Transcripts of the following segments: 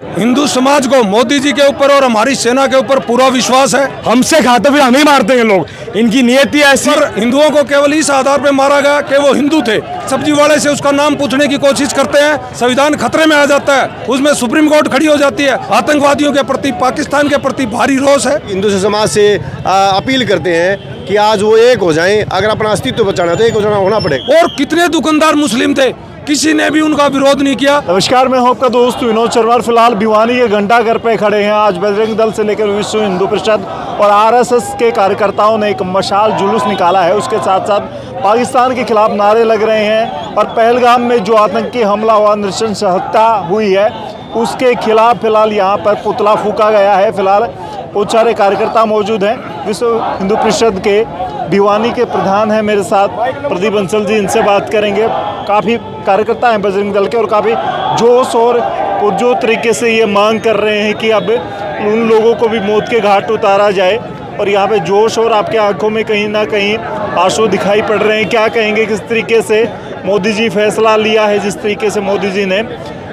हिंदू समाज को मोदी जी के ऊपर और हमारी सेना के ऊपर पूरा विश्वास है। हमसे खाते फिर हमें मारते हैं लोग, इनकी नियति ऐसी। पर हिंदुओं को केवल इस आधार पर मारा गया कि वो हिंदू थे। सब्जी वाले से उसका नाम पूछने की कोशिश करते हैं, संविधान खतरे में आ जाता है, उसमें सुप्रीम कोर्ट खड़ी हो जाती है। आतंकवादियों के प्रति, पाकिस्तान के प्रति भारी रोष है। हिंदू समाज से अपील करते हैं कि आज वो एक हो जाएं। अगर अपना अस्तित्व बचाना है तो एक होना पड़ेगा। और कितने दुकानदार मुस्लिम थे, किसी ने भी उनका विरोध नहीं किया। नमस्कार, मैं हूं आपका दोस्त विनोद शर्मा। फिलहाल भिवानी के घंटाघर पे खड़े हैं। आज बजरंग दल से लेकर विश्व हिंदू परिषद और आरएसएस के कार्यकर्ताओं ने एक मशाल जुलूस निकाला है। उसके साथ साथ पाकिस्तान के खिलाफ नारे लग रहे हैं और पहलगाम में जो आतंकी हमला हुआ, नृशंस हत्या हुई है, उसके खिलाफ फिलहाल यहाँ पर पुतला फूका गया है। फिलहाल बहुत सारे कार्यकर्ता मौजूद हैं। विश्व हिंदू परिषद के भिवानी के प्रधान हैं मेरे साथ, प्रदीप बंसल जी, इनसे बात करेंगे। काफ़ी कार्यकर्ता हैं बजरंग दल के और काफ़ी जोश और पुरजोर तरीके से ये मांग कर रहे हैं कि अब उन लोगों को भी मौत के घाट उतारा जाए। और यहाँ पे जोश और आपके आंखों में कहीं ना कहीं आंसू दिखाई पड़ रहे हैं। क्या कहेंगे, किस तरीके से मोदी जी फैसला लिया है, जिस तरीके से मोदी जी ने,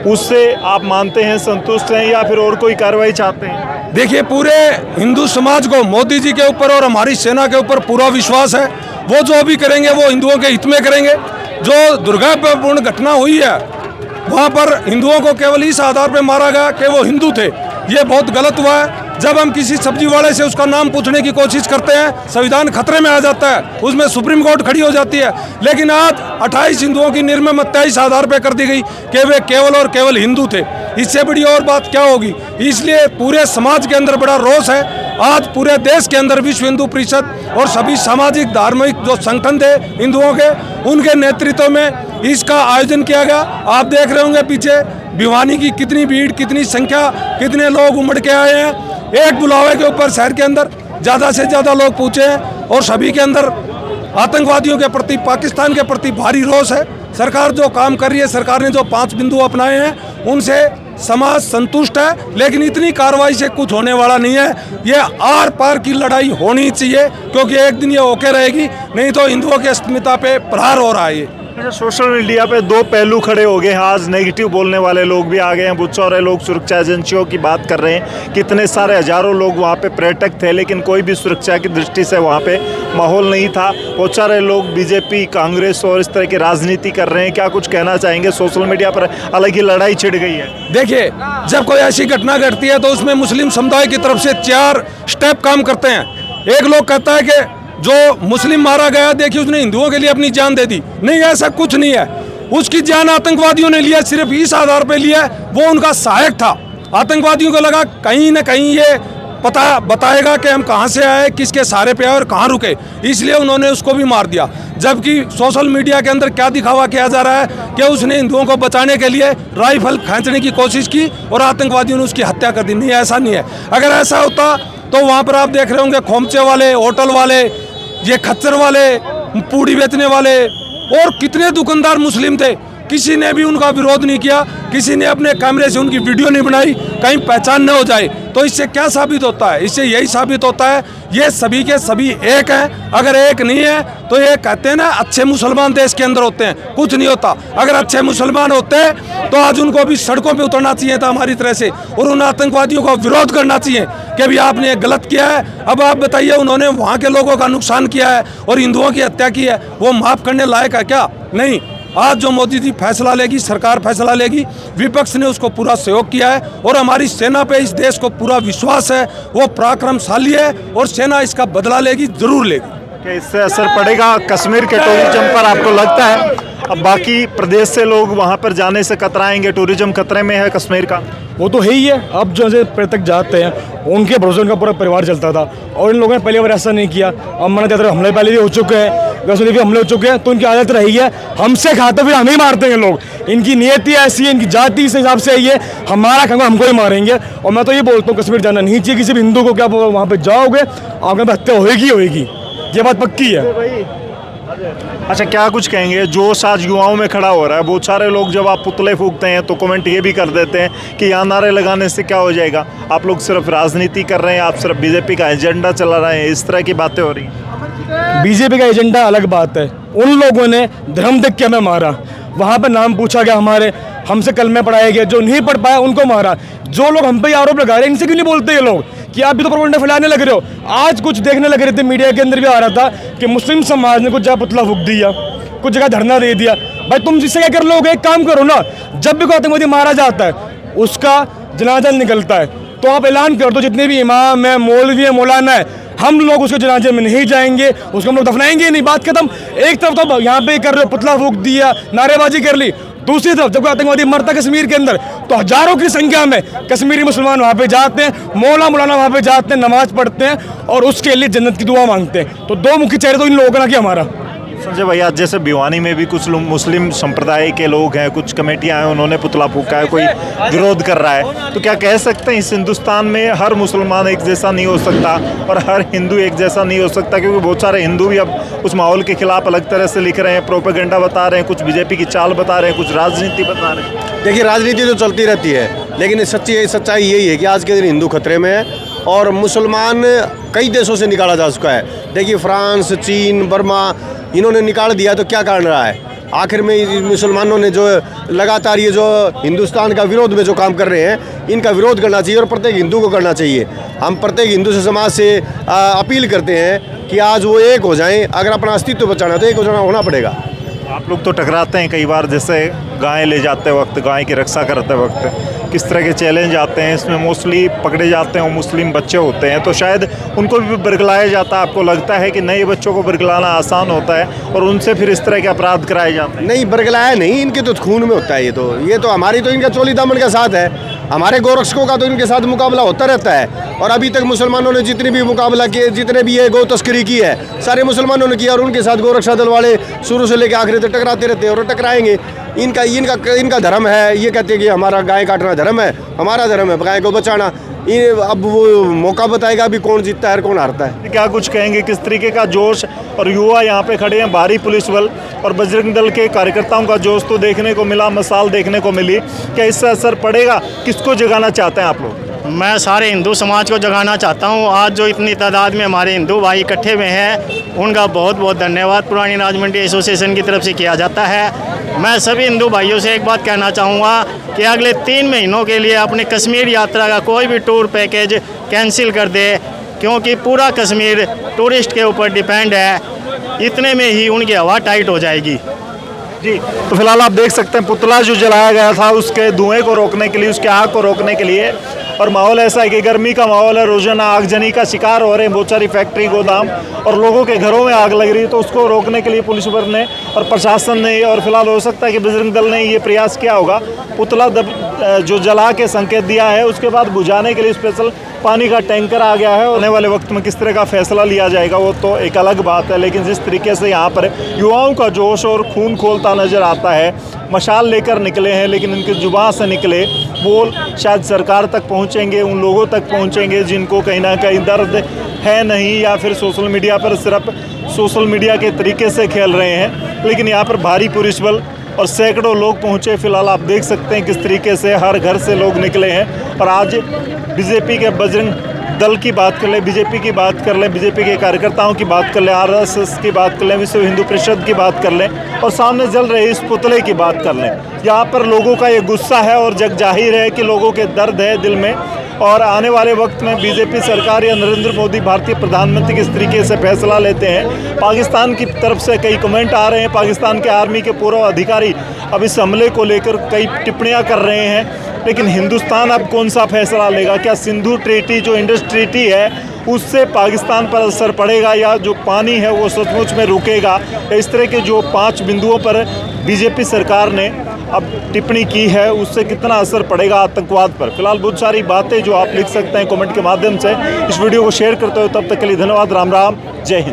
उससे आप मानते हैं, संतुष्ट हैं या फिर और कोई कार्रवाई चाहते हैं? देखिए, पूरे हिंदू समाज को मोदी जी के ऊपर और हमारी सेना के ऊपर पूरा विश्वास है। वो जो भी करेंगे वो हिंदुओं के हित में करेंगे। जो दुर्भाग्यपूर्ण घटना हुई है, वहाँ पर हिंदुओं को केवल इस आधार पर मारा गया कि वो हिंदू थे, ये बहुत गलत हुआ है। जब हम किसी सब्जी वाले से उसका नाम पूछने की कोशिश करते हैं, संविधान खतरे में आ जाता है, उसमें सुप्रीम कोर्ट खड़ी हो जाती है। लेकिन आज 28 हिंदुओं की निर्मम हत्या इस आधार पर कर दी गई कि वे केवल और केवल हिंदू थे। इससे बड़ी और बात क्या होगी? इसलिए पूरे समाज के अंदर बड़ा रोष है। आज पूरे देश के अंदर विश्व हिंदू परिषद और सभी सामाजिक धार्मिक जो संगठन थे हिंदुओं के, उनके नेतृत्व में इसका आयोजन किया गया। आप देख रहे होंगे पीछे भिवानी की कितनी भीड़, कितनी संख्या, कितने लोग उमड़ के आए हैं। एक बुलावे के ऊपर शहर के अंदर ज़्यादा से ज़्यादा लोग पहुँचे हैं और सभी के अंदर आतंकवादियों के प्रति, पाकिस्तान के प्रति भारी रोष है। सरकार जो काम कर रही है, सरकार ने जो 5 बिंदु अपनाए हैं, उनसे समाज संतुष्ट है। लेकिन इतनी कार्रवाई से कुछ होने वाला नहीं है। ये आर पार की लड़ाई होनी चाहिए, क्योंकि एक दिन ये होके रहेगी, नहीं तो हिंदुओं की अस्मिता पे प्रहार हो रहा है। ये सोशल मीडिया पे दो पहलू खड़े हो गए हैं। आज नेगेटिव बोलने वाले लोग भी आ गए हैं। बहुत सारे लोग सुरक्षा एजेंसियों की बात कर रहे हैं। कितने सारे हजारों लोग वहाँ पे पर्यटक थे, लेकिन कोई भी सुरक्षा की दृष्टि से वहाँ पे माहौल नहीं था। बहुत सारे लोग बीजेपी, कांग्रेस और इस तरह की राजनीति कर रहे हैं। क्या कुछ कहना चाहेंगे? सोशल मीडिया पर अलग ही लड़ाई छिड़ गई है। देखिए, जब कोई ऐसी घटना घटती है तो उसमें मुस्लिम समुदाय की तरफ से 4 स्टेप काम करते हैं। एक लोग कहता है कि जो मुस्लिम मारा गया, देखिए उसने हिंदुओं के लिए अपनी जान दे दी। नहीं, ऐसा कुछ नहीं है। उसकी जान आतंकवादियों ने लिया, सिर्फ इस आधार पे लिया, वो उनका सहायक था। आतंकवादियों को लगा कहीं ना कहीं ये पता बताएगा कि हम कहाँ से आए, किसके सहारे पे आए और कहाँ रुके, इसलिए उन्होंने उसको भी मार दिया। जबकि सोशल मीडिया के अंदर क्या दिखावा किया जा रहा है कि उसने हिंदुओं को बचाने के लिए राइफल खींचने की कोशिश की और आतंकवादियों ने उसकी हत्या कर दी। नहीं, ऐसा नहीं है। अगर ऐसा होता तो वहाँ पर आप देख रहे होंगे खोमचे वाले, होटल वाले, ये खच्चर वाले, पूड़ी बेचने वाले और कितने दुकानदार मुस्लिम थे, किसी ने भी उनका विरोध नहीं किया, किसी ने अपने कैमरे से उनकी वीडियो नहीं बनाई, कहीं पहचान न हो जाए। तो इससे क्या साबित होता है? इससे यही साबित होता है ये सभी के सभी एक हैं। अगर एक नहीं है तो ये कहते हैं ना, अच्छे मुसलमान देश के अंदर होते हैं, कुछ नहीं होता। अगर अच्छे मुसलमान होते तो आज उनको भी सड़कों पे उतरना चाहिए था हमारी तरह से, और उन आतंकवादियों का विरोध करना चाहिए कि भी आपने ये गलत किया है। अब आप बताइए, उन्होंने वहाँ के लोगों का नुकसान किया है और हिंदुओं की हत्या की है, वो माफ़ करने लायक है क्या? नहीं। आज जो मोदी जी फैसला लेगी, सरकार फैसला लेगी, विपक्ष ने उसको पूरा सहयोग किया है और हमारी सेना पे इस देश को पूरा विश्वास है। वो पराक्रमशाली है और सेना इसका बदला लेगी, जरूर लेगी। इससे असर पड़ेगा कश्मीर के टूरिज्म पर, आपको लगता है? अब बाकी प्रदेश से लोग वहाँ पर जाने से कतराएंगे, टूरिज्म खतरे में है कश्मीर का। वो तो है ही है। अब जो पर्यटक जाते हैं उनके भरोसे उनका पूरा परिवार चलता था, और इन लोगों ने पहली बार ऐसा नहीं किया। अमरनाथ यात्रा हमले पहले भी हो चुके हैं, वैष्णो देवी हमले हो चुके हैं, तो इनकी आदत रही है हमसे खाते फिर हमें मारते हैं लोग। इनकी नियति ऐसी है, इनकी जाति इस हिसाब से ये हमारा खाएंगे हमको ही मारेंगे। और मैं तो ये बोलता हूँ, कश्मीर जाना नहीं चाहिए किसी भी हिंदू को। क्या वहाँ पर जाओगे आपके हत्या होगी, ये बात पक्की है। अच्छा, क्या कुछ कहेंगे? जोश आज युवाओं में खड़ा हो रहा है। बहुत सारे लोग जब आप पुतले फूंकते हैं तो कमेंट ये भी कर देते हैं कि यहाँ नारे लगाने से क्या हो जाएगा, आप लोग सिर्फ राजनीति कर रहे हैं, आप सिर्फ बीजेपी का एजेंडा चला रहे हैं, इस तरह की बातें हो रही हैं। बीजेपी का एजेंडा अलग बात है। उन लोगों ने धर्म देख के हमें मारा, वहाँ पर नाम पूछा गया हमारे, हमसे कलमे पढ़ाए गए, जो नहीं पढ़ पाया उनको मारा। जो लोग हम पे आरोप लगा रहे हैं इनसे क्यों नहीं बोलते ये लोग कि आप भी तो प्रोपेगेंडा फैलाने लग रहे हो। आज कुछ देखने लग रहे थे, मीडिया के अंदर भी आ रहा था कि मुस्लिम समाज ने कुछ जगह पुतला फूंक दिया, कुछ जगह धरना दे दिया। भाई तुम जिससे क्या कर लोगे, एक काम करो ना, जब भी कोई आतंकवादी मारा जाता है उसका जनाजा निकलता है तो आप ऐलान कर दो, जितने भी इमाम है, मौलवी है, मौलाना है, हम लोग उसके जनाजे में नहीं जाएंगे, उसको हम लोग दफनाएंगे नहीं। बात खत्म। एक तरफ तो यहाँ पे कर रहे हो, पुतला फूंक दिया, नारेबाजी कर ली, दूसरी तरफ जब कोई आतंकवादी मरता कश्मीर के अंदर तो हजारों की संख्या में कश्मीरी मुसलमान वहाँ पे जाते हैं, मौलाना वहाँ पे जाते हैं, नमाज पढ़ते हैं और उसके लिए जन्नत की दुआ मांगते हैं। तो दो मुख्य चेहरे तो इन लोगों का ना कि हमारा। संजय भैया, जैसे भिवानी में भी कुछ मुस्लिम संप्रदाय के लोग हैं, कुछ कमेटियां हैं, उन्होंने पुतला फूंका है, कोई विरोध कर रहा है, तो क्या कह सकते हैं इस हिंदुस्तान में हर मुसलमान एक जैसा नहीं हो सकता और हर हिंदू एक जैसा नहीं हो सकता? क्योंकि बहुत सारे हिंदू भी अब उस माहौल के खिलाफ अलग तरह से लिख रहे हैं, प्रोपेगेंडा बता रहे हैं, कुछ बीजेपी की चाल बता रहे हैं, कुछ राजनीति बता रहे हैं। देखिए, राजनीति तो चलती रहती है, लेकिन सच्चाई यही है कि आज के दिन हिंदू खतरे में है और मुसलमान कई देशों से निकाला जा चुका है। देखिए, फ्रांस, चीन, बर्मा, इन्होंने निकाल दिया, तो क्या कारण रहा है? आखिर में मुसलमानों ने जो लगातार ये जो हिंदुस्तान का विरोध में जो काम कर रहे हैं, इनका विरोध करना चाहिए और प्रत्येक हिंदू को करना चाहिए। हम प्रत्येक हिंदू से समाज से अपील करते हैं कि आज वो एक हो जाएं। अगर अपना अस्तित्व बचाना है तो एक होना पड़ेगा। आप लोग तो टकराते हैं कई बार, जैसे गाय ले जाते वक्त, गाय की रक्षा करते वक्त किस तरह के चैलेंज आते हैं, इसमें मोस्टली पकड़े जाते हैं वो मुस्लिम बच्चे होते हैं, तो शायद उनको भी बरगलाया जाता है। आपको लगता है कि नए बच्चों को बरगलाना आसान होता है और उनसे फिर इस तरह के अपराध कराए जाते हैं? नहीं, बरगलाया नहीं, इनके तो खून में होता है। ये तो हमारी तो इनका चोली दामन का साथ है। हमारे गोरक्षकों का तो इनके साथ मुकाबला होता रहता है और अभी तक मुसलमानों ने जितने भी मुकाबला किए, जितने भी ये गौ तस्करी की है, सारे मुसलमानों ने किया और उनके साथ गोरक्षा दल वाले शुरू से लेकर आखिरी तक टकराते रहते हैं और टकराएंगे। इनका धर्म है, ये कहते हैं कि हमारा गाय काटना धर्म है, हमारा धर्म है गाय को बचाना। अब वो मौका बताएगा अभी कौन जीतता है और कौन हारता है। क्या कुछ कहेंगे, किस तरीके का जोश और युवा यहाँ पे खड़े हैं, भारी पुलिस बल और बजरंग दल के कार्यकर्ताओं का जोश तो देखने को मिला, मिसाल देखने को मिली, क्या इससे असर पड़ेगा? किसको जगाना चाहते हैं आप लोग? मैं सारे हिंदू समाज को जगाना चाहता हूं। आज जो इतनी तादाद में हमारे हिंदू भाई इकट्ठे हुए हैं, उनका बहुत बहुत धन्यवाद पुरानी राजमंडी एसोसिएशन की तरफ से किया जाता है। मैं सभी हिंदू भाइयों से एक बात कहना चाहूँगा कि अगले 3 महीनों के लिए अपने कश्मीर यात्रा का कोई भी टूर पैकेज कैंसिल कर दे, क्योंकि पूरा कश्मीर टूरिस्ट के ऊपर डिपेंड है। इतने में ही उनकी हवा टाइट हो जाएगी। जी, तो फिलहाल आप देख सकते हैं पुतला जो जलाया गया था उसके धुएं को रोकने के लिए, उसके आग को रोकने के लिए, और माहौल ऐसा है कि गर्मी का माहौल है, रोजाना आगजनी का शिकार हो रहे हैं बहुत सारी फैक्ट्री, गोदाम और लोगों के घरों में आग लग रही है। तो उसको रोकने के लिए पुलिस बल ने और प्रशासन ने और फिलहाल हो सकता है कि बजरंग दल ने ये प्रयास किया होगा, पुतला जो जला के संकेत दिया है, उसके बाद बुझाने के लिए स्पेशल पानी का टैंकर आ गया है। आने वाले वक्त में किस तरह का फैसला लिया जाएगा वो तो एक अलग बात है, लेकिन जिस तरीके से यहाँ पर युवाओं का जोश और खून खोलता नज़र आता है, मशाल लेकर निकले हैं, लेकिन उनकी जुबान से निकले बोल शायद सरकार तक पहुँचेंगे, उन लोगों तक पहुँचेंगे जिनको कहीं ना कहीं दर्द है नहीं, या फिर सोशल मीडिया पर सिर्फ सोशल मीडिया के तरीके से खेल रहे हैं। लेकिन यहाँ पर भारी पुलिस बल और सैकड़ों लोग पहुँचे। फिलहाल आप देख सकते हैं किस तरीके से हर घर से लोग निकले हैं। और आज बीजेपी के बजरंग दल की बात कर लें, बीजेपी की बात कर लें, बीजेपी के कार्यकर्ताओं की बात कर लें, आरएसएस की बात कर लें, विश्व हिंदू परिषद की बात कर लें और सामने जल रहे इस पुतले की बात कर लें, यहाँ पर लोगों का ये गुस्सा है और जग जाहिर है कि लोगों के दर्द है दिल में। और आने वाले वक्त में बीजेपी सरकार या नरेंद्र मोदी भारतीय प्रधानमंत्री किस तरीके से फैसला लेते हैं। पाकिस्तान की तरफ से कई कमेंट आ रहे हैं, पाकिस्तान के आर्मी के पूर्व अधिकारी अब इस हमले को लेकर कई टिप्पणियां कर रहे हैं। लेकिन हिंदुस्तान अब कौन सा फैसला लेगा? क्या सिंधु ट्रीटी जो इंडस ट्रीटी है उससे पाकिस्तान पर असर पड़ेगा, या जो पानी है वो सचमुच में रुकेगा? इस तरह के जो 5 बिंदुओं पर बीजेपी सरकार ने अब टिप्पणी की है उससे कितना असर पड़ेगा आतंकवाद पर? फिलहाल बहुत सारी बातें जो आप लिख सकते हैं कमेंट के माध्यम से। इस वीडियो को शेयर करते हो, तब तक के लिए धन्यवाद। राम राम, जय हिंद।